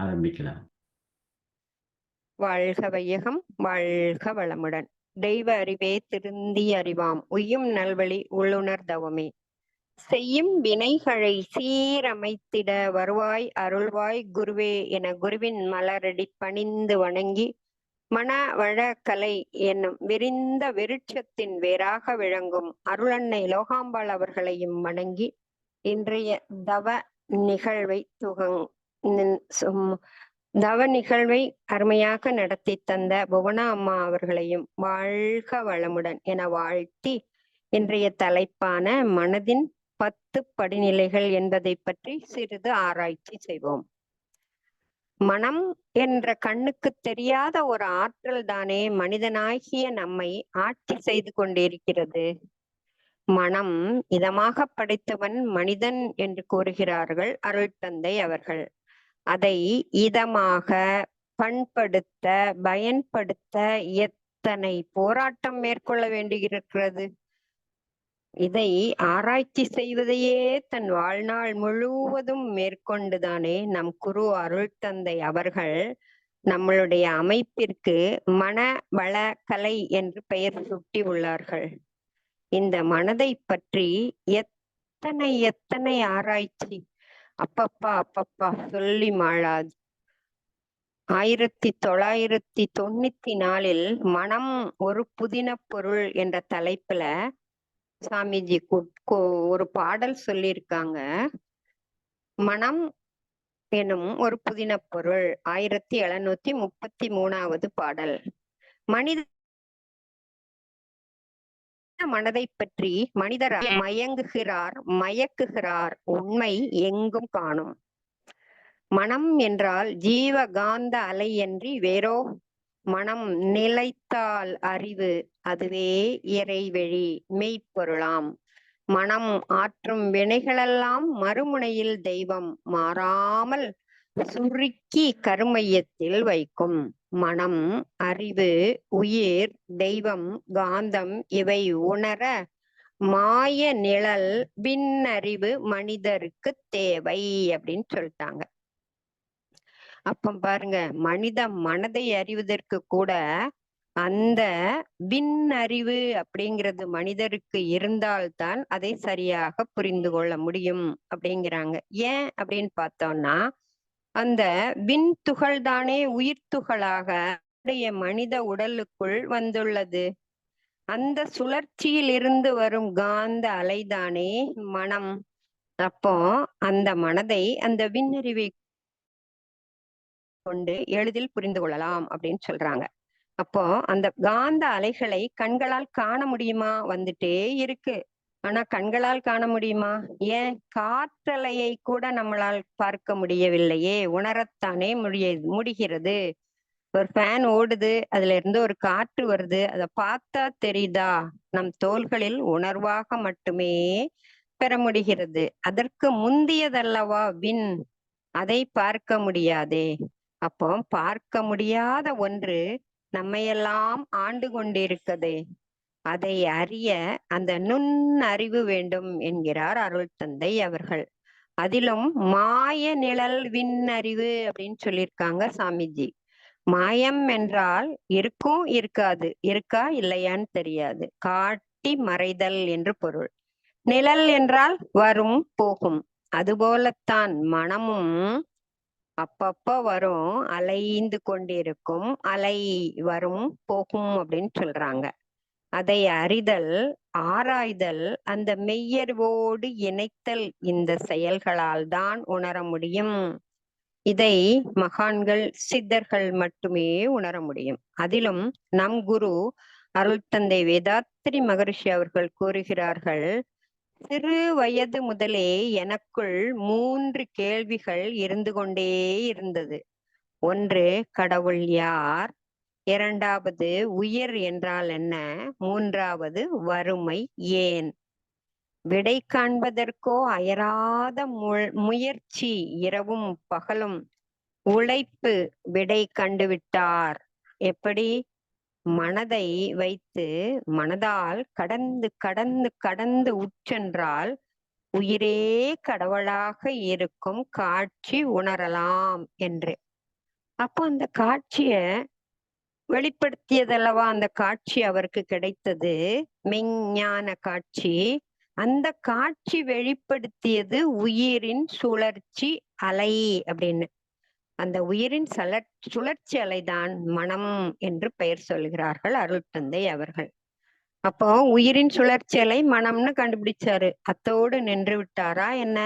ஆரம்பிக்கலாம். வாழ்க வையகம், வாழ்க வளமுடன். தெய்வ அறிவே திருந்தி அறிவாம், உய்யும் நல்வழி உள்ளுணர் தவமே. செய்யும் வினைகளை சீரமைத்திட வருவாய் அருள்வாய் குருவே என குருவின் மலரடி பணிந்து வணங்கி, மன வழக்கலை என்னும் விரிந்த விருட்சத்தின் வேறாக விளங்கும் அருளன்னை லோகாம்பாள் அவர்களையும் வணங்கி, இன்றைய தவ நிகழ்வை தவ நிகழ்வை அருமையாக நடத்தி தந்த புவனா அம்மா அவர்களையும் வாழ்க வளமுடன் என வாழ்த்தி, இன்றைய தலைப்பான மனதின் 10 படிநிலைகள் என்பதை பற்றி சிறிது ஆராய்ச்சி செய்வோம். மனம் என்ற கண்ணுக்கு தெரியாத ஒரு ஆற்றல் தானே மனிதனாகிய நம்மை ஆட்சி செய்து கொண்டிருக்கிறது. மனம் இதமாக படைத்தவன் மனிதன் என்று கூறுகிறார்கள் அருள் தந்தை அவர்கள். அதை இதமாக பண்படுத்த பயன்படுத்த எத்தனை போராட்டம் மேற்கொள்ள வேண்டியிருக்கிறது. இதை ஆராய்ச்சி செய்வதையே தன் வாழ்நாள் முழுவதும் மேற்கொண்டுதானே நம் குரு அருள் தந்தை அவர்கள் நம்மளுடைய அமைப்பிற்கு மன வள கலை என்று பெயர் சூட்டி உள்ளார்கள். இந்த மனதை பற்றி எத்தனை ஆராய்ச்சி, அப்பப்பா சொல்லி மாளாது. 1994 மனம் ஒரு புதின பொருள் என்ற தலைப்புல சாமிஜி ஒரு பாடல் சொல்லியிருக்காங்க. மனம் எனும் ஒரு புதின பொருள், 1733வது பாடல். மனித மனதை பற்றி மனிதர் மயங்குகிறார், மயக்குகிறார், உண்மை எங்கும் காணும். மனம் என்றால் ஜீவகாந்த அலை என்று வேறோ. மனம் நிலைத்தால் அறிவு, அதுவே இறைவெளி மெய்ப்பொருளாம். மனம் ஆற்றும் வினைகளெல்லாம் மறுமுனையில் தெய்வம் மாறாமல் சுருக்கி கருமையத்தில் வைக்கும். மனம், அறிவு, உயிர், தெய்வம், காந்தம் இவை உணர மாய நிழல் விண்ணறிவு மனிதருக்கு தேவை அப்படின்னு சொல்லிட்டாங்க. அப்ப பாருங்க, மனித மனதை அறிவதற்கு கூட அந்த விண் அறிவு அப்படிங்கிறது மனிதருக்கு இருந்தால்தான் அதை சரியாக புரிந்து கொள்ள முடியும் அப்படிங்கிறாங்க. ஏன் அப்படின்னு பார்த்தோம்னா, அந்த விண் துகள் தானே உயிர் துகளாக மனித உடலுக்குள் வந்துள்ளது. அந்த சுழற்சியில் இருந்து வரும் காந்த அலைதானே மனம். அப்போ அந்த மனதை அந்த விண்ணறிவை கொண்டு எளிதில் புரிந்து கொள்ளலாம் அப்படின்னு சொல்றாங்க. அப்போ அந்த காந்த அலைகளை கண்களால் காண முடியுமா? வந்துட்டே இருக்கு. ஆனா கண்களால் காண முடியுமா? ஏன் காற்றலையை கூட நம்மளால் பார்க்க முடியவில்லையே, உணரத்தானே முடிகிறது. ஒரு ஃபேன் ஓடுது, அதுல இருந்து ஒரு காற்று வருது, அதை பார்த்தா தெரியுதா? நம் தோள்களில் உணர்வாக மட்டுமே பெற முடிகிறது. அதற்கு முந்தியதல்லவா விண், அதை பார்க்க முடியாதே. அப்போ பார்க்க முடியாத ஒன்று நம்மையெல்லாம் ஆண்டு கொண்டிருக்கதே, அதை அறிய அந்த நுண்ணறிவு வேண்டும் என்கிறார் அருள் தந்தை அவர்கள். அதிலும் மாய நிழல் விண்ணறிவு அப்படின்னு சொல்லியிருக்காங்க சாமிஜி. மாயம் என்றால் இருக்கும் இருக்காது, இருக்கா இல்லையான்னு தெரியாது, காட்டி மறைதல் என்று பொருள். நிழல் என்றால் வரும் போகும். அதுபோலத்தான் மனமும் அப்பப்ப வரும், அலைந்து கொண்டிருக்கும், அலை வரும் போகும் அப்படின்னு சொல்றாங்க. அதை அறிதல், ஆராய்தல், அந்த மெய்யறிவோடு இணைத்தல், இந்த செயல்களால் தான் உணர முடியும். இதை மகான்கள் சித்தர்கள் மட்டுமே உணர முடியும். அதிலும் நம் குரு அருள் தந்தை வேதாத்திரி மகரிஷி அவர்கள் கூறுகிறார்கள், சிறு வயது முதலே எனக்குள் 3 கேள்விகள் இருந்து கொண்டே இருந்தது. ஒன்று, கடவுள் யார்? இரண்டாவது, உயிர் என்றால் என்ன? மூன்றாவது, வறுமை ஏன்? விடை காண்பதற்கோ அயராத முயற்சி, இரவும் பகலும் உழைப்பு விடை கண்டுவிட்டார். எப்படி? மனதை வைத்து மனதால் கடந்து கடந்து கடந்து உற்றென்றால் உயிரே கடவுளாக இருக்கும் காட்சி உணரலாம் என்று. அப்போ அந்த காட்சிய வெளிப்படுத்தியதல்லவா அந்த காட்சி அவருக்கு கிடைத்தது, மெஞ்ஞான காட்சி. அந்த காட்சி வெளிப்படுத்தியது உயிரின் சுழற்சி அலை அப்படின்னு. அந்த உயிரின் சுழற்சி அலைதான் மனம் என்று பெயர் சொல்கிறார்கள் அருள் தந்தை அவர்கள். அப்போ உயிரின் சுழற்சி அலை மனம்னு கண்டுபிடிச்சாரு. அத்தோடு நின்று விட்டாரா என்ன?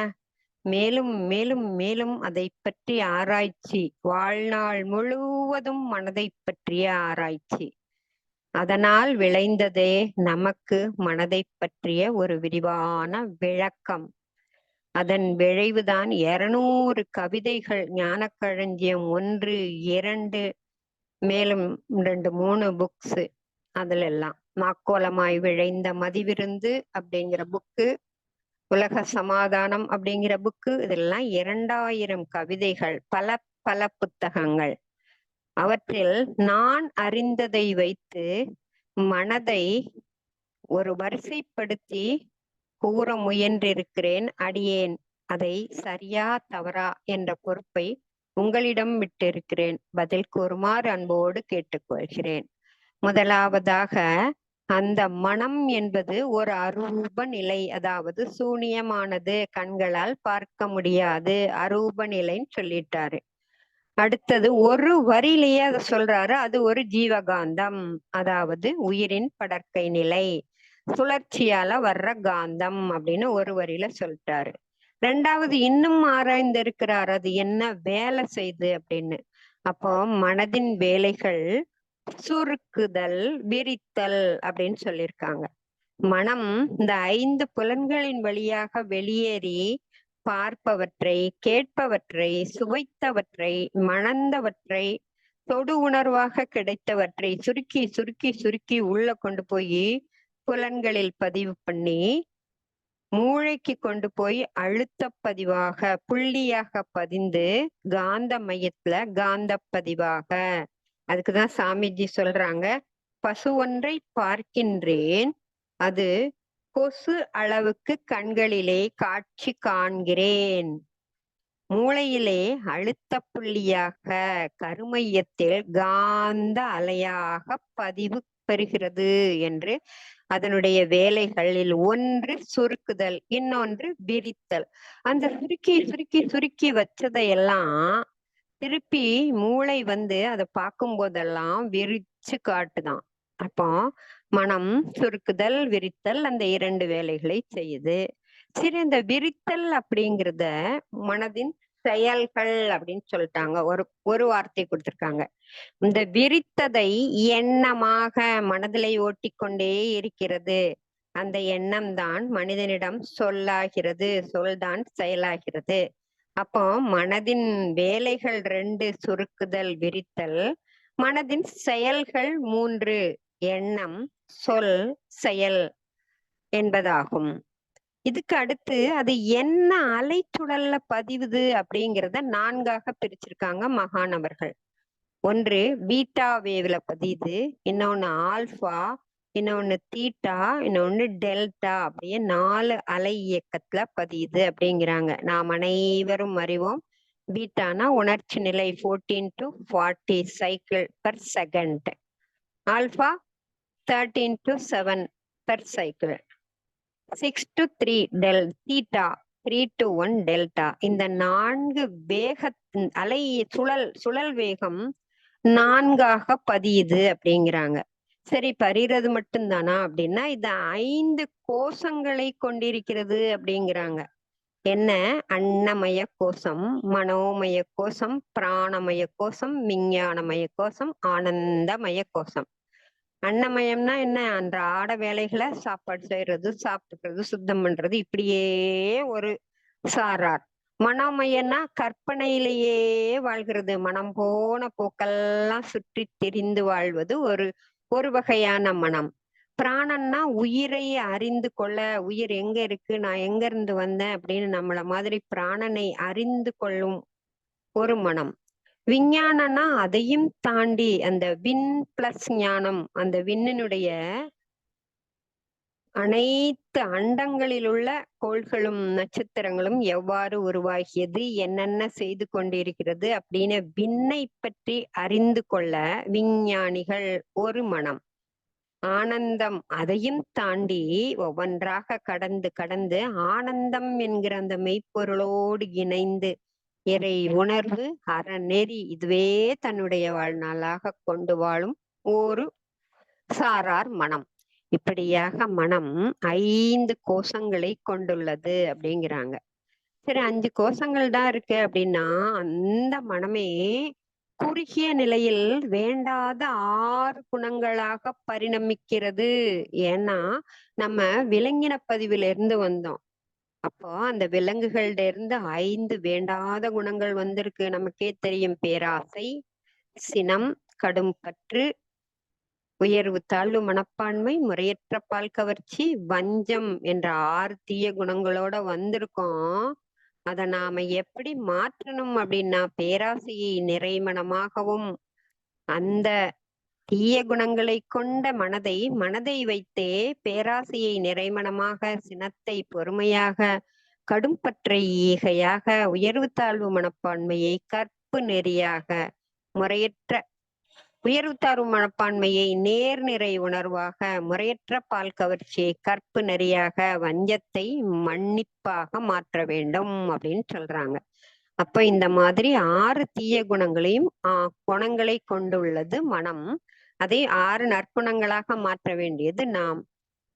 மேலும் மேலும் மேலும் அதை பற்றி ஆராய்ச்சி, வாழ்நாள் முழுவதும் மனதை பற்றிய ஆராய்ச்சி. அதனால் விளைந்ததே நமக்கு மனதை பற்றிய ஒரு விரிவான விளக்கம். அதன் விளைவுதான் 200 கவிதைகள், ஞானக்களஞ்சியம் 1, 2, மேலும் 2, 3 புக்ஸ். அதுல எல்லாம் மாக்கோலமாய் விளைந்த மதிவிருந்து அப்படிங்கிற புக்கு, உலக சமாதானம் அப்படிங்கிற புக்கு, இதெல்லாம் 2000 கவிதைகள், பல பல புத்தகங்கள். அவற்றில் நான் அறிந்ததை வைத்து மனதை ஒரு வரிசைப்படுத்தி கூற முயன்றிருக்கிறேன். அடியேன் அதை சரியா தவறா என்ற பொறுப்பை உங்களிடம் விட்டிருக்கிறேன். பதில் கூறுமாறு அன்போடு கேட்டுக்கொள்கிறேன். முதலாவதாக, அந்த மனம் என்பது ஒரு அரூப நிலை, அதாவது சூனியமானது, கண்களால் பார்க்க முடியாது, அரூப நிலைன்னு சொல்லிட்டாரு. அடுத்தது ஒரு வரியிலேயே அதை சொல்றாரு, அது ஒரு ஜீவகாந்தம், அதாவது உயிரின் படற்கை நிலை, சுழற்சியால வர்ற காந்தம் அப்படின்னு ஒரு வரியில சொல்லிட்டாரு. ரெண்டாவது இன்னும் ஆராய்ந்திருக்கிறார், அது என்ன வேலை செய்யுது அப்படின்னு. அப்போ மனதின் வேலைகள் சுருக்குதல், விரித்தல் அப்படின்னு சொல்லியிருக்காங்க. மனம் இந்த 5 புலன்களின் வழியாக வெளியேறி பார்ப்பவற்றை, கேட்பவற்றை, சுவைத்தவற்றை, மணந்தவற்றை, தொடு உணர்வாக கிடைத்தவற்றை சுருக்கி சுருக்கி சுருக்கி உள்ள கொண்டு போய் புலன்களில் பதிவு பண்ணி மூளைக்கு கொண்டு போய் அழுத்த பதிவாக, புள்ளியாக பதிந்து காந்த மையத்துல காந்த பதிவாக. அதுக்குதான் சாமிஜி சொல்றாங்க, பசு ஒன்றை பார்க்கின்றேன், அது கொசு அளவுக்கு கண்களிலே காட்சி காண்கிறேன். மூளையிலே அழுத்த புள்ளியாக, கருமையத்தில் காந்த அலையாக பதிவு பெறுகிறது என்று அதனுடைய வேலைகளில் ஒன்று சுருக்குதல், இன்னொன்று விரித்தல். அந்த சுருக்கி சுருக்கி சுருக்கி வச்சதையெல்லாம் திருப்பி மூளை வந்து அதை பார்க்கும் போதெல்லாம் விரிச்சு காட்டுதான். அப்போ மனம் சுருக்குதல், விரித்தல், அந்த 2 வேலைகளை செய்யுது. சரி, இந்த விரித்தல் அப்படிங்கிறத மனதின் செயல்கள் அப்படின்னு சொல்லிட்டாங்க. ஒரு வார்த்தை கொடுத்திருக்காங்க. இந்த விரித்ததை எண்ணமாக மனதிலே ஓட்டிக்கொண்டே இருக்கிறது. அந்த எண்ணம் தான் மனிதனிடம் சொல்லாகிறது, சொல்தான் செயலாகிறது. அப்போ மனதின் வேலைகள் 2, சுருக்குதல், விரித்தல். மனதின் செயல்கள் 3, எண்ணம், சொல், செயல் என்பதாகும். இதுக்கு அடுத்து அது என்ன அலைச்சுழல்ல பதிவுது அப்படிங்கிறத 4ஆக பிரிச்சிருக்காங்க மகானவர்கள். ஒன்று பீட்டா வேவ்ல பதியுது, இன்னொன்னு ஆல்பா, இன்னொன்னு தீட்டா, இன்னொன்னு டெல்டா, அப்படியே 4 அலை இயக்கத்துல பதியுது அப்படிங்கிறாங்க. நாம் அனைவரும் அறிவோம், பீட்டானா உணர்ச்சி நிலை 14 to 40 cycle per second, alpha 13 to 7 per cycle, 6 to 3 theta, 3 to 1 delta. இந்த 4 வேக அலை சுழல் வேகம் 4ஆக பதியுது அப்படிங்கிறாங்க. சரி, பதிகிறது மட்டும்தானா அப்படின்னா, இது 5 கோஷங்களை கொண்டிருக்கிறது அப்படிங்கிறாங்க. என்ன? அன்னமய கோஷம், மனோமய கோஷம், பிராணமய கோஷம், விஞ்ஞானமய கோஷம், ஆனந்தமய கோஷம். அன்னமயம்னா என்ன? அன்றாட வேலைகளை சாப்பாடு செய்யறது, சாப்பிடுறது, சுத்தம் பண்றது, இப்படியே ஒரு சாரார். மனோமயன்னா கற்பனையிலேயே வாழ்கிறது, மனம் போன போக்கெல்லாம் சுற்றி திரிந்து வாழ்வது ஒரு வகையான மனம். பிராணன்னா உயிரை அறிந்து கொள்ள, உயிர் எங்க இருக்கு, நான் எங்க இருந்து வந்தேன் அப்படின்னு நம்மள மாதிரி பிராணனை அறிந்து கொள்ளும் ஒரு மனம். விஞ்ஞானம்னா அதையும் தாண்டி அந்த விண் பிளஸ் ஞானம், அந்த விண்ணினுடைய அனைத்து அண்டங்களில் உள்ள கோள்களும் நட்சத்திரங்களும் எவ்வாறு உருவாகியது, என்னென்ன செய்து கொண்டிருக்கிறது அப்படின்னு விண்ணை பற்றி அறிந்து கொள்ள விஞ்ஞானிகள் ஒரு மனம். ஆனந்தம் அதையும் தாண்டி ஒவ்வொன்றாக கடந்து கடந்து ஆனந்தம் என்கிற அந்த மெய்ப்பொருளோடு இணைந்து இறை உணர்வு அறநெறி இதுவே தன்னுடைய வாழ்நாளாக கொண்டு வாழும் ஒரு சாரார் மனம். இப்படியாக மனம் 5 கோஷங்களை கொண்டுள்ளது அப்படிங்கிறாங்க. சரி, 5 கோஷங்கள் தான் இருக்கு அப்படின்னா அந்த மனமே குறுகிய நிலையில் வேண்டாத 6 குணங்களாக பரிணமிக்கிறது. ஏன்னா நம்ம விலங்கின பதிவில இருந்து வந்தோம். அப்போ அந்த விலங்குகள்ட இருந்து 5 வேண்டாத குணங்கள் வந்திருக்கு. நமக்கே தெரியும். பேராசை, சினம், கடும் பற்று, உயர்வு தாழ்வு மனப்பான்மை, முறையற்ற பால் கவர்ச்சி, வஞ்சம் என்ற 6 தீய குணங்களோட வந்திருக்கோம். அத நாம எப்படி மாற்றணும் அப்படின்னா பேராசையை நிறைமனமாகவும் அந்த தீய குணங்களை கொண்ட மனதை வைத்தே பேராசையை நிறைமனமாக, சினத்தை பொறுமையாக, கடும் பற்றை ஈகையாக, உயர்வு தாழ்வு மனப்பான்மையை கற்பு நெறியாக, முறையற்ற உயர்வு தாழ்வு மனப்பான்மையை நேர்நிறை உணர்வாக, முறையற்ற பால் கவர்ச்சியை கற்பு நெறியாக, வஞ்சத்தை மன்னிப்பாக மாற்ற வேண்டும் அப்படின்னு சொல்றாங்க. அப்ப இந்த மாதிரி 6 தீய குணங்களையும் குணங்களை கொண்டுள்ளது மனம். அதை 6 நற்குணங்களாக மாற்ற வேண்டியது நாம்.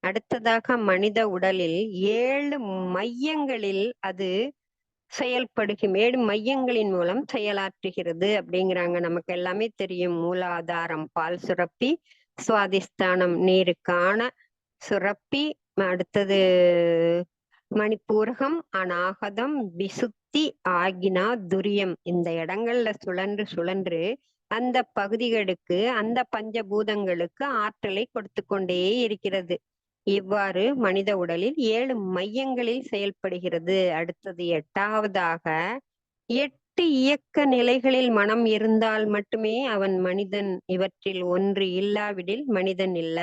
அடுத்ததாக மனித உடலில் 7 மையங்களில் அது செயல்படுகும் 7 மையங்களின் மூலம் செயலாற்றுகிறது அப்படிங்கிறாங்க. நமக்கு எல்லாமே தெரியும். மூலாதாரம் பால் சுரப்பி, சுவாதிஸ்தானம் நீருக்கான சுரப்பி, அடுத்தது மணிப்பூரகம், அநாகதம், விசுத்தி, ஆகினா, துரியம். இந்த இடங்கள்ல சுழன்று சுழன்று அந்த பகுதிகளுக்கு, அந்த பஞ்சபூதங்களுக்கு ஆற்றலை கொடுத்து கொண்டே இருக்கிறது. இவ்வாறு மனித உடலில் 7 மையங்களில் செயல்படுகிறது. அடுத்தது 8வதாக 8 இயக்க நிலைகளில் மனம் இருந்தால் மட்டுமே அவன் மனிதன். இவற்றில் ஒன்று இல்லாவிடில் மனிதன் இல்ல.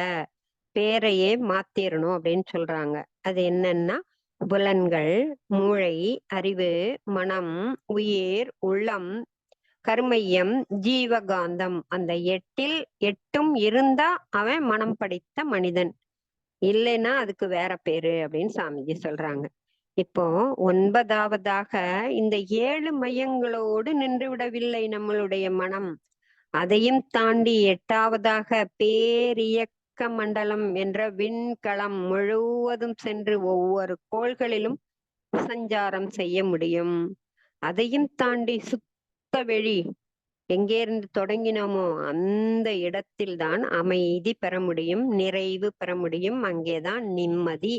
பேரையே மாத்திரணும் அப்படின்னு சொல்றாங்க. அது என்னன்னா புலன்கள், மூளை, அறிவு, மனம், உயிர், உள்ளம், கருமையம், ஜீவகாந்தம். அந்த 8ல் 8ம் இருந்தா அவன் மனம் படைத்த மனிதன். இல்லைன்னா அதுக்கு வேற பேரு அப்படின்னு சாமிஜி சொல்றாங்க. இப்போ 9வதாக இந்த 7 மையங்களோடு நின்று விடவில்லை நம்மளுடைய மனம். அதையும் தாண்டி 8வதாக பேரியக்க மண்டலம் என்ற விண்கலம் முழுவதும் சென்று ஒவ்வொரு கோள்களிலும் சஞ்சாரம் செய்ய முடியும். அதையும் தாண்டி சுத்த வெளி, எங்கே இருந்து தொடங்கினோமோ அந்த இடத்தில்தான் அமைதி பெற முடியும், நிறைவு பெற முடியும். அங்கேதான் நிம்மதி,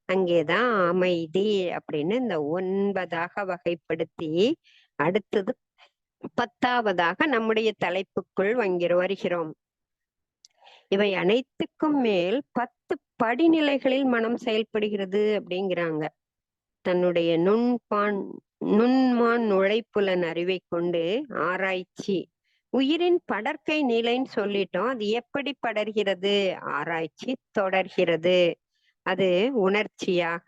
அங்கேதான் அமைதி அப்படின்னு இந்த 9ஆக வகைப்படுத்தி அடுத்தது 10வதாக நம்முடைய தலைப்புக்குள் வருகிறோம். இவை அனைத்துக்கும் மேல் 10 படிநிலைகளில் மனம் செயல்படுகிறது அப்படிங்கிறாங்க. தன்னுடைய நுண்மான் நுழைப்புலன் அறிவை கொண்டு ஆராய்ச்சி. உயிரின் படர்க்கை நிலைன்னு சொல்லிட்டோம். அது எப்படி படர்கிறது? ஆராய்ச்சி தொடர்கிறது. அது உணர்ச்சியாக,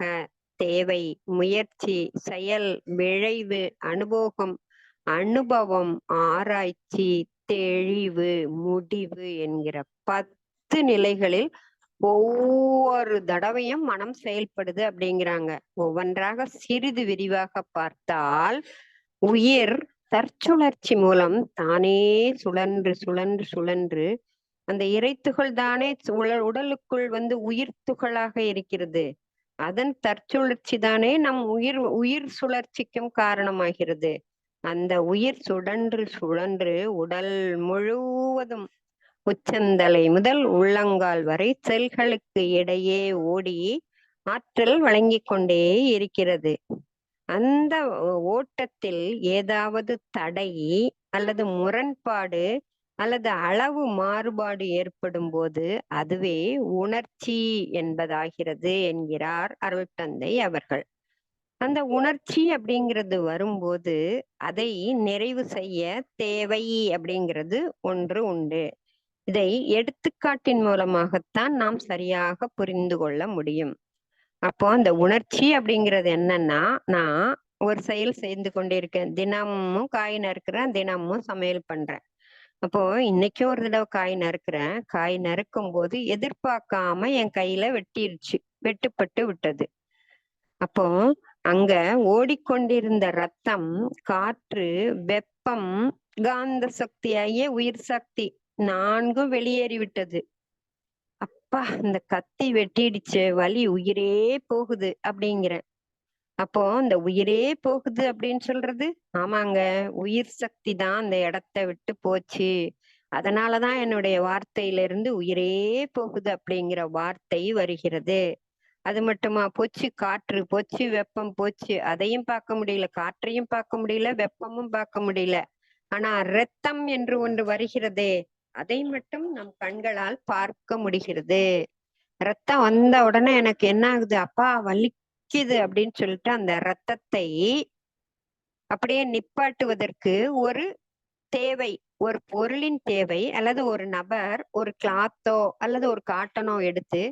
தேவை, முயற்சி, செயல், விளைவு, அனுபவம், ஆராய்ச்சி, தெளிவு, முடிவு என்கிற 10 நிலைகளில் ஒவ்வொரு தடவையும் மனம் செயல்படுது அப்படிங்கிறாங்க. ஒவ்வொன்றாக சிறிது விரிவாக பார்த்தால், உயிர் தற்சுழற்சி மூலம் தானே சுழன்று சுழன்று சுழன்று அந்த இறைத்துகள் தானே உடலுக்குள் உயிர் துகளாக இருக்கிறது. அதன் தற்சுழற்சி தானே நம் உயிர் சுழற்சிக்கும் காரணமாகிறது. அந்த உயிர் சுழன்று சுழன்று உடல் முழுவதும் உச்சந்தலை முதல் உள்ளங்கால் வரை செல்களுக்கு இடையே ஓடி ஆற்றல் வழங்கிக் கொண்டே இருக்கிறது. அந்த ஓட்டத்தில் ஏதாவது தடை அல்லது முரண்பாடு அல்லது அளவு மாறுபாடு ஏற்படும் போது அதுவே உணர்ச்சி என்பதாகிறது என்கிறார் அருள் தந்தை அவர்கள். அந்த உணர்ச்சி அப்படிங்கிறது வரும்போது அதை நிறைவு செய்ய தேவை அப்படிங்கிறது ஒன்று உண்டு. இதை எடுத்துக்காட்டின் மூலமாகத்தான் நாம் சரியாக புரிந்து கொள்ள முடியும். அப்போ அந்த உணர்ச்சி அப்படிங்கிறது என்னன்னா, நான் ஒரு செயல் செய்து கொண்டிருக்கேன். தினமும் காய் நறுக்கிறேன், தினமும் சமையல் பண்றேன். அப்போ இன்னைக்கும் ஒரு தடவை காய் நறுக்கிறேன். காய் நறுக்கும் போது எதிர்பார்க்காம என் கையில வெட்டிருச்சு. வெட்டுப்பட்டு விட்டது. அப்போ அங்க ஓடிக்கொண்டிருந்த ரத்தம், காற்று, வெப்பம், காந்த சக்தியாகிய உயிர் சக்தி 4ம் வெளியேறி விட்டது. அப்பா இந்த கத்தி வெட்டிடுச்சு, வலி உயிரே போகுது அப்படிங்கிறேன். அப்போ இந்த உயிரே போகுது அப்படின்னு சொல்றது, ஆமாங்க, உயிர் சக்தி தான் அந்த இடத்த விட்டு போச்சு. அதனாலதான் என்னுடைய வார்த்தையிலிருந்து உயிரே போகுது அப்படிங்கிற வார்த்தை வருகிறது. அது மட்டுமா போச்சு, காற்று போச்சு, வெப்பம் போச்சு. அதையும் பார்க்க முடியல, காற்றையும் பார்க்க முடியல, வெப்பமும் பார்க்க முடியல. ஆனா ரத்தம் என்று ஒன்று வருகிறதே, அதை மட்டும் நம் கண்களால் பார்க்க முடிகிறது. ரத்தம் வந்த உடனே எனக்கு என்ன ஆகுது, அப்பா வலிக்குது அப்படின்னு சொல்லிட்டு அந்த ரத்தத்தை அப்படியே நிப்பாட்டுவதற்கு ஒரு தேவை, ஒரு பொருளின் தேவை, அல்லது ஒரு நபர் ஒரு கிளாத்தோ அல்லது ஒரு காட்டனோ எடுத்து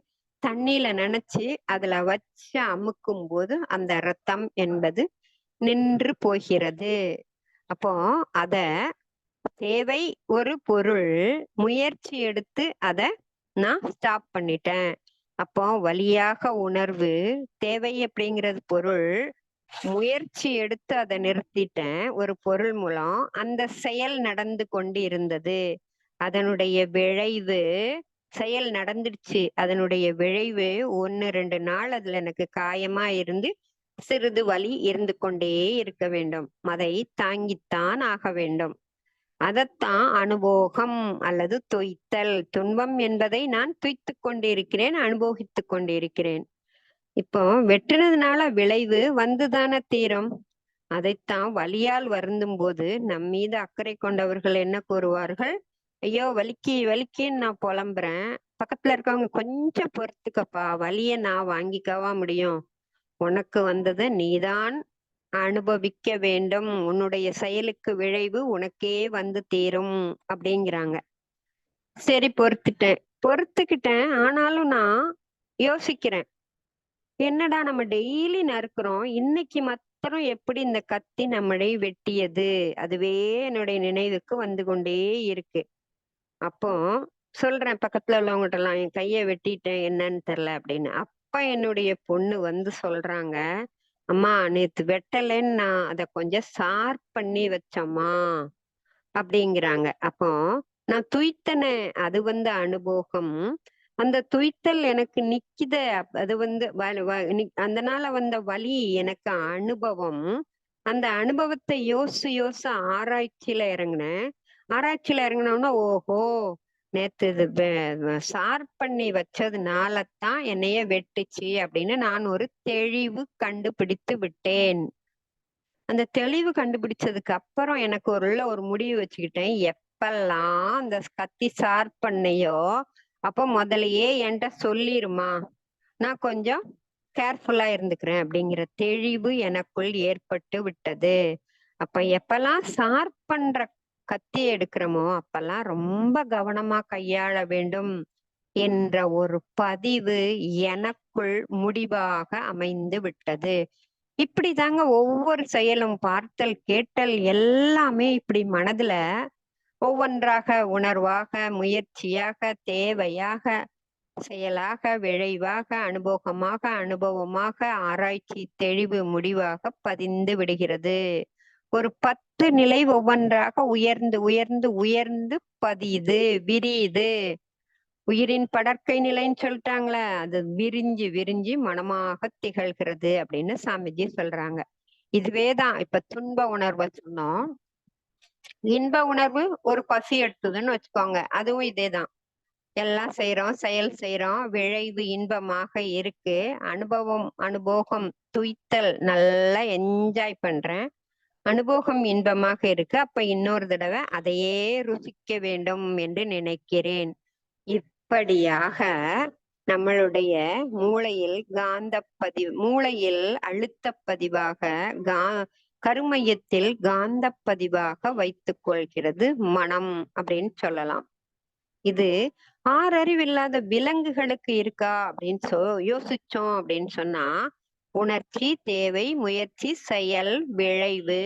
தண்ணியில நனைச்சு அதுல வச்சு அமுக்கும் போது அந்த ரத்தம் என்பது நின்று போகிறது. அப்போ அத தேவை ஒரு பொருள், முயற்சி எடுத்து அத நான் ஸ்டாப் பண்ணிட்டேன். அப்போ வலியாக உணர்வு, தேவை அப்படிங்கிறது பொருள், முயற்சி எடுத்து அதை நிறுத்திட்டேன் ஒரு பொருள் மூலம். அந்த செயல் நடந்து கொண்டு இருந்தது. அதனுடைய விளைவு, செயல் நடந்துடுச்சு. அதனுடைய விளைவு 1, 2 நாள் அதுல எனக்கு காயமா இருந்து சிறிது வலி இருந்து கொண்டே இருக்க வேண்டும். அதை தாங்கித்தான் ஆக வேண்டும். அதத்தான் அனுபோகம் அல்லது தொய்த்தல். துன்பம் என்பதை நான் துய்த்துக் கொண்டிருக்கிறேன், அனுபவித்துக் கொண்டிருக்கிறேன். இப்போ வெட்டுனதுனால விளைவு வந்துதானே தீரும். அதைத்தான் வலியால் வருந்தும் போது நம் மீது அக்கறை கொண்டவர்கள் என்ன கூறுவார்கள், ஐயோ வலிக்கு வலிக்குன்னு நான் புலம்புறேன், பக்கத்துல இருக்கவங்க கொஞ்சம் பொறுத்துக்கப்பா, வலிய நான் வாங்கிக்கவா முடியும், உனக்கு வந்ததை நீதான் அனுபவிக்க வேண்டும், உன்னுடைய செயலுக்கு விளைவு உனக்கே வந்து தீரும் அப்படிங்கிறாங்க. சரி பொறுத்துக்கிட்டேன். ஆனாலும் நான் யோசிக்கிறேன், என்னடா நம்ம டெய்லி நறுக்குறோம், இன்னைக்கு மாத்திரம் எப்படி இந்த கத்தி நம்மளை வெட்டியது, அதுவே என்னுடைய நினைவுக்கு வந்து கொண்டே இருக்கு. அப்போ சொல்றேன் பக்கத்துல உள்ளவங்ககிட்ட எல்லாம், என் கைய வெட்டிட்டேன் என்னன்னு தெரியல அப்படின்னு. அப்ப என்னுடைய பொண்ணு வந்து சொல்றாங்க, அம்மா நேத்து வெட்டலைன்னு நான் அத கொஞ்சம் ஷார்ப் பண்ணி வச்சம்மா அப்படிங்கிறாங்க. அப்போ நான் துய்த்தனே, அது வந்து அனுபோகம். அந்த துய்த்தல் எனக்கு நிக்குதே, அது வந்து அதனால வந்த வலி எனக்கு அனுபவம். அந்த அனுபவத்தை யோசிச்சு யோசிச்சு ஆராய்ச்சியில இறங்கினேன். ஆராய்ச்சியில இறங்கினோம்னா, ஓஹோ, நேத்து இது ஷார்ப் பண்ணி வச்சதுனாலதான் என்னைய வெட்டுச்சு அப்படின்னு நான் ஒரு தெளிவு கண்டுபிடித்து விட்டேன். அந்த தெளிவு கண்டுபிடிச்சதுக்கு அப்புறம் எனக்கு ஒரு முடிவு வச்சுக்கிட்டேன். எப்பெல்லாம் அந்த கத்தி ஷார்ப் பண்ணையோ, அப்ப முதல்லயே என்கிட்ட சொல்லிருமா, நான் கொஞ்சம் கேர்ஃபுல்லா இருந்துக்கிறேன் அப்படிங்கிற தெளிவு எனக்குள் ஏற்பட்டு விட்டது. அப்ப எப்பெல்லாம் ஷார்ப் பண்ற கத்தி எடுக்கிறோமோ, அப்பெல்லாம் ரொம்ப கவனமா கையாள வேண்டும் என்ற ஒரு பதிவு எனக்குள் முடிவாக அமைந்து விட்டது. இப்படிதாங்க ஒவ்வொரு செயலும், பார்த்தல், கேட்டல் எல்லாமே இப்படி மனதுல ஒவ்வொன்றாக, உணர்வாக, முயற்சியாக, தேவையாக, செயலாக, விளைவாக, அனுபவமாக, அனுபவமாக, ஆராய்ச்சி, தெளிவு, முடிவாக பதிந்து விடுகிறது. ஒரு 10 நிலை ஒவ்வொன்றாக உயர்ந்து உயர்ந்து உயர்ந்து பதியுது, விரியுது. உயிரின் படர்க்கை நிலைன்னு சொல்லிட்டாங்களே, அது விரிஞ்சு விரிஞ்சு மனமாக திகழ்கிறது அப்படின்னு சாமிஜி சொல்றாங்க. இதுவேதான் இப்ப துன்ப உணர்வை சொன்னோம். இன்ப உணர்வு ஒரு பசி எடுத்ததுன்னு வச்சுக்கோங்க, அதுவும் இதேதான். எல்லாம் செய்யறோம், செயல் செய்யறோம், விளைவு இன்பமாக இருக்கு. அனுபோகம் துய்த்தல், நல்லா என்ஜாய் பண்றேன். அனுபோகம் இன்பமாக இருக்கு. அப்ப இன்னொரு தடவை அதையே ருசிக்க வேண்டும் என்று நினைக்கிறேன். இப்படியாக நம்மளுடைய மூளையில் அழுத்த பதிவாக, கருமையத்தில் காந்த பதிவாக வைத்துக் கொள்கிறது மனம் அப்படின்னு சொல்லலாம். இது ஆறறிவு இல்லாத விலங்குகளுக்கு இருக்கா அப்படின்னு யோசிச்சோம் அப்படின்னு சொன்னா, உணர்ச்சி, தேவை, முயற்சி, செயல், விளைவு,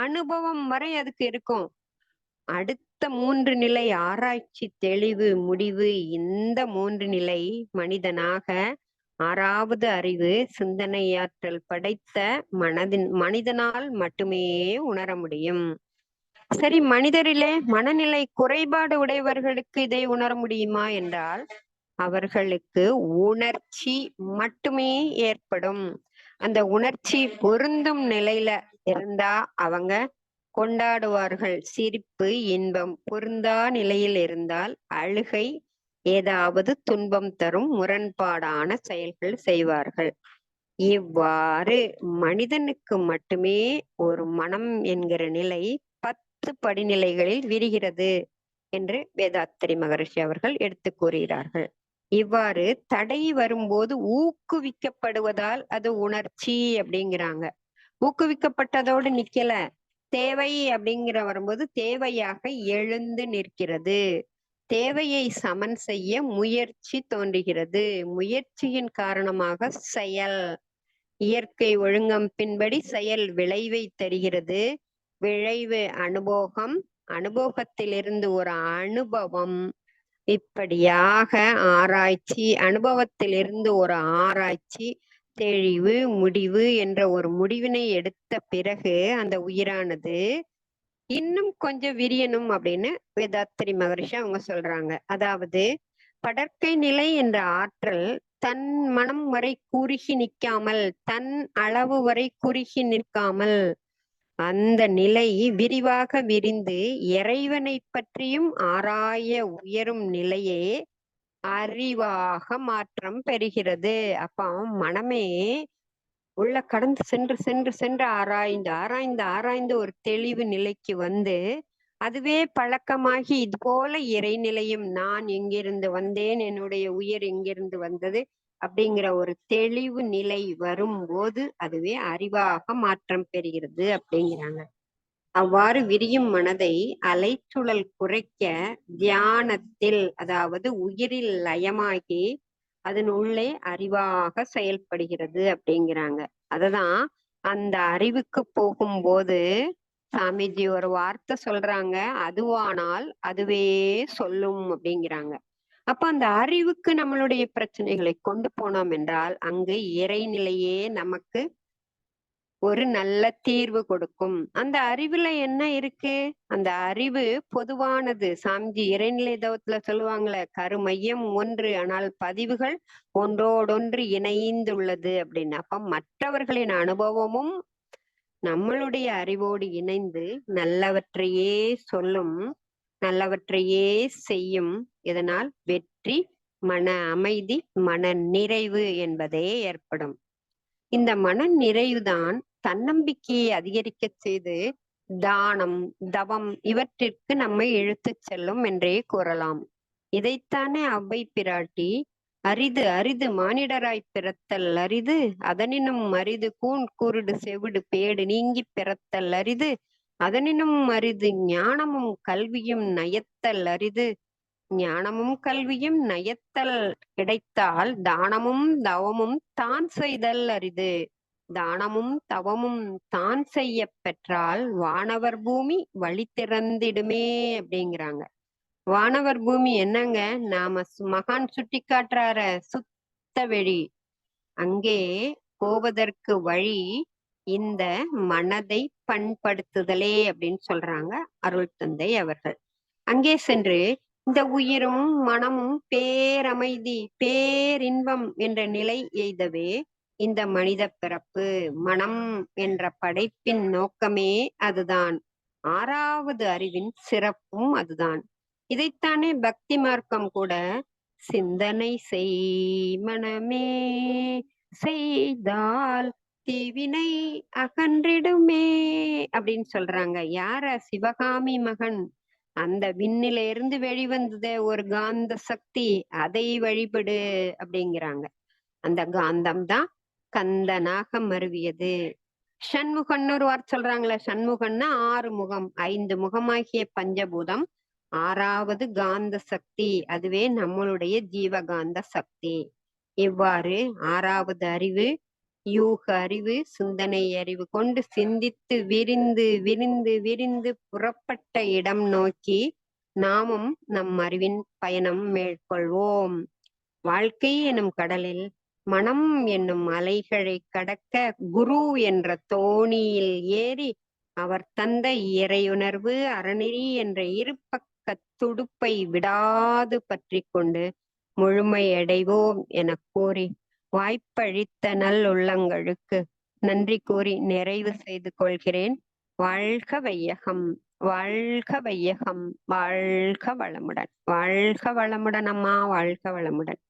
அனுபவம் வரை அதுக்கு இருக்கும். அடுத்த 3 நிலை ஆராய்ச்சி, தெளிவு, முடிவு. இந்த 3 நிலை மனிதனாக 6வது அறிவு சிந்தனையாற்றல் படைத்த மனிதனால் மட்டுமே உணர முடியும். சரி, மனிதரிலே மனநிலை குறைபாடு உடையவர்களுக்கு இதை உணர முடியுமா என்றால், அவர்களுக்கு உணர்ச்சி மட்டுமே ஏற்படும். அந்த உணர்ச்சி பொருந்தும் நிலையில இருந்தா அவங்க கொண்டாடுவார்கள். சிரிப்பு, இன்பம். பொருந்தா நிலையில் இருந்தால் அழுகை, ஏதாவது துன்பம் தரும் முரண்பாடான செயல்கள் செய்வார்கள். இவ்வாறு மனிதனுக்கு மட்டுமே ஒரு மனம் என்கிற நிலை 10 படிநிலைகளில் விரிகிறது என்று வேதாத்திரி மகரிஷி அவர்கள் எடுத்து கூறுகிறார்கள். இவ்வாறு தடை வரும்போது ஊக்குவிக்கப்படுவதால் அது உணர்ச்சி அப்படிங்கிறாங்க. ஊக்குவிக்கப்பட்டதோடு நிக்கல. தேவை அப்படிங்கிற வரும்போது தேவையாக எழுந்து நிற்கிறது. தேவையை சமன் செய்ய முயற்சி தோன்றுகிறது. முயற்சியின் காரணமாக செயல், இயற்கை ஒழுங்கமைப்பின்படி செயல் விளைவை தருகிறது. விளைவு அனுபவத்திலிருந்து ஒரு அனுபவம். இப்படியாக ஆராய்ச்சி, அனுபவத்திலிருந்து ஒரு ஆராய்ச்சி, தெளிவு, முடிவு என்ற ஒரு முடிவினை எடுத்த பிறகு அந்த உயிரானது இன்னும் கொஞ்சம் விரியணும் அப்படின்னு வேதாத்திரி மகரிஷி அவங்க சொல்றாங்க. அதாவது படற்கை நிலை என்ற ஆற்றல் தன் மனம் வரை குறுகி நிற்காமல், தன் அளவு வரை குறுகி நிற்காமல், அந்த நிலை விரிவாக விரிந்து இறைவனை பற்றியும் ஆராய உயரும் நிலையே அறிவாக மாற்றம் பெறுகிறது. அப்ப மனமே உள்ள கடந்து சென்று சென்று சென்று ஆராய்ந்து ஒரு தெளிவு நிலைக்கு வந்து அதுவே பழக்கமாகி இது போல இறைநிலையும் நான் எங்கிருந்து வந்தேன், என்னுடைய உயிர் எங்கிருந்து வந்தது அப்படிங்கிற ஒரு தெளிவு நிலை வரும்போது அதுவே அறிவாக மாற்றம் பெறுகிறது அப்படிங்கிறாங்க. அவ்வாறு விரியும் மனதை அலைச்சுழல் குறைக்க தியானத்தில், அதாவது உயிரில் லயமாகி அதன் உள்ளே அறிவாக செயல்படுகிறது அப்படிங்கிறாங்க. அததான் அந்த அறிவுக்கு போகும்போது சாமிஜி ஒரு வார்த்தை சொல்றாங்க, அதுவானால் அதுவே சொல்லும் அப்படிங்கிறாங்க. அப்ப அந்த அறிவுக்கு நம்மளுடைய பிரச்சனைகளை கொண்டு போனோம் என்றால் அங்கு இறைநிலையே நமக்கு ஒரு நல்ல தீர்வு கொடுக்கும். அந்த அறிவுல என்ன இருக்கு? அந்த அறிவு பொதுவானது. சாமிஜி இறைநிலை தவத்துல சொல்லுவாங்களே, கருமையம் ஒன்று, ஆனால் பதிவுகள் ஒன்றோடொன்று இணைந்துள்ளது அப்படின்னு. அப்ப மற்றவர்களின் அனுபவமும் நம்மளுடைய அறிவோடு இணைந்து நல்லவற்றையே சொல்லும், நல்லவற்றையே செய்யும். இதனால் வெற்றி, மன அமைதி, மன நிறைவு என்பதே ஏற்படும். இந்த மன நிறைவுதான் தன்னம்பிக்கையை அதிகரிக்க செய்து தானம், தவம் இவற்றிற்கு நம்மை இழுத்துச் செல்லும் என்றே கூறலாம். இதைத்தானே அவ்வை பிராட்டி அரிது அரிது மானிடராய் பிறத்தல் அரிது, அதனினும் அரிது கூன் குருடு செவிடு பேடு நீங்கி பிறத்தல் அரிது, அதனினும் அரிது ஞானமும் கல்வியும் நயத்தல் அரிது, ஞானமும் கல்வியும் நயத்தல் கிடைத்தால் தானமும் தவமும் தான் செய்தல் அரிது, தானமும் தவமும் தான் செய்ய பெற்றால் வானவர் பூமி வழி திறந்திடுமே அப்படிங்கிறாங்க. வானவர் பூமி என்னங்க? நாம மகான் சுட்டி காட்டுறார சுத்த வெளி. அங்கே போவதற்கு வழி இந்த மனதை பண்படுத்துதலே அப்படின்னு சொல்றாங்க அருள் தந்தை அவர்கள். அங்கே சென்று இந்த உயிரும் மனமும் பேரமைதி, பேரின்பம் என்ற நிலை எய்தவே இந்த மனித பிறப்பு. மனம் என்ற படைப்பின் நோக்கமே அதுதான். 6வது அறிவின் சிறப்பும் அதுதான். இதைத்தானே பக்தி மார்க்கம் கூட சிந்தனை செய் மனமே, செய்தால் தீவினை அகன்றிடுமே அப்படின்னு சொல்றாங்க. யார? சிவகாமி மகன். அந்த விண்ணில இருந்து வெளிவந்தது ஒரு காந்த சக்தி, அதை வழிபடு அப்படிங்கிறாங்க. அந்த காந்தம் தான் கந்தனாக மருவியது. ஷண்முகன்னு ஒரு வார்த்தை சொல்றாங்களே, ஷண்முகன்னா 6 முகம், 5 முகமாகிய பஞ்சபூதம், ஆறாவது காந்த சக்தி, அதுவே நம்மளுடைய ஜீவகாந்த சக்தி. இவ்வாறு ஆறாவது அறிவு, யூக அறிவு, சிந்தனை அறிவு கொண்டு சிந்தித்து விரிந்து விரிந்து விரிந்து புறப்பட்ட இடம் நோக்கி நாமும் நம் அறிவின் பயணம் மேற்கொள்வோம். வாழ்க்கை எனும் கடலில் மனம் என்னும் அலைகளை கடக்க குரு என்ற தோணியில் ஏறி அவர் தந்த இறையுணர்வு அறநெறி என்ற இருபக்க துடுப்பை விடாது பற்றி கொண்டு முழுமையடைவோம் என கூறி வாய்ப்பளித்த நல் உள்ளங்களுக்கு நன்றி கூறி நிறைவு செய்து கொள்கிறேன். வாழ்க வையகம், வாழ்க வையகம், வாழ்க வளமுடன், வாழ்க வளமுடன் அம்மா, வாழ்க வளமுடன்.